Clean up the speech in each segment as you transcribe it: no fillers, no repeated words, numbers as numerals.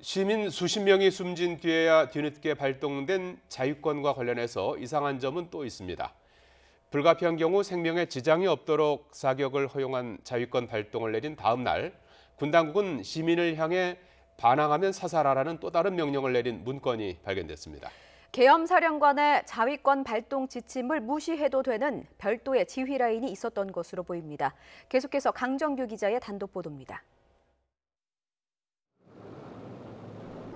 시민 수십 명이 숨진 뒤에야 뒤늦게 발동된 자위권과 관련해서 이상한 점은 또 있습니다. 불가피한 경우 생명에 지장이 없도록 사격을 허용한 자위권 발동을 내린 다음 날 군 당국은 시민을 향해 반항하면 사살하라는 또 다른 명령을 내린 문건이 발견됐습니다. 계엄사령관의 자위권 발동 지침을 무시해도 되는 별도의 지휘 라인이 있었던 것으로 보입니다. 계속해서 강정규 기자의 단독 보도입니다.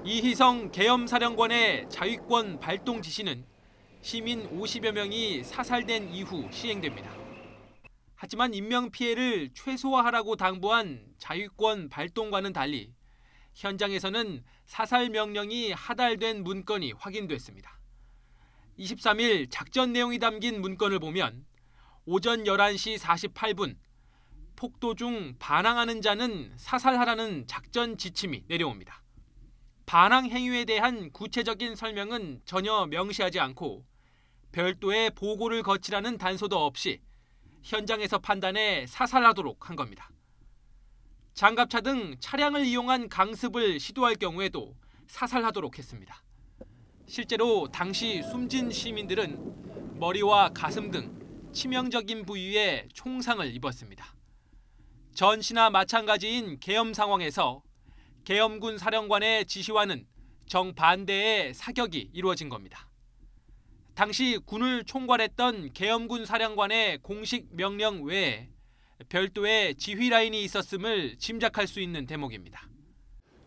이희성 계엄사령관의 자위권 발동 지시는 시민 50여 명이 사살된 이후 시행됩니다. 하지만 인명피해를 최소화하라고 당부한 자위권 발동과는 달리 현장에서는 사살 명령이 하달된 문건이 확인됐습니다. 23일 작전 내용이 담긴 문건을 보면 오전 11시 48분 폭도 중 반항하는 자는 사살하라는 작전 지침이 내려옵니다. 반항 행위에 대한 구체적인 설명은 전혀 명시하지 않고 별도의 보고를 거치라는 단서도 없이 현장에서 판단해 사살하도록 한 겁니다. 장갑차 등 차량을 이용한 강습을 시도할 경우에도 사살하도록 했습니다. 실제로 당시 숨진 시민들은 머리와 가슴 등 치명적인 부위에 총상을 입었습니다. 전시나 마찬가지인 계엄 상황에서 계엄군 사령관의 지시와는 정반대의 사격이 이루어진 겁니다. 당시 군을 총괄했던 계엄군 사령관의 공식 명령 외에 별도의 지휘 라인이 있었음을 짐작할 수 있는 대목입니다.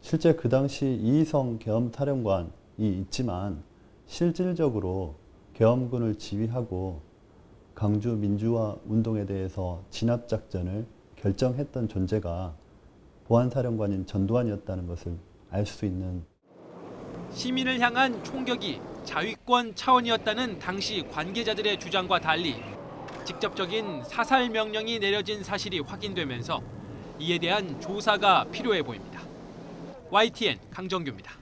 실제 그 당시 이희성 계엄사령관이 있지만 실질적으로 계엄군을 지휘하고 강주 민주화 운동에 대해서 진압작전을 결정했던 존재가 보안사령관인 전두환이었다는 것을 알 수 있는. 시민을 향한 총격이 자위권 차원이었다는 당시 관계자들의 주장과 달리 직접적인 사살 명령이 내려진 사실이 확인되면서 이에 대한 조사가 필요해 보입니다. YTN 강정규입니다.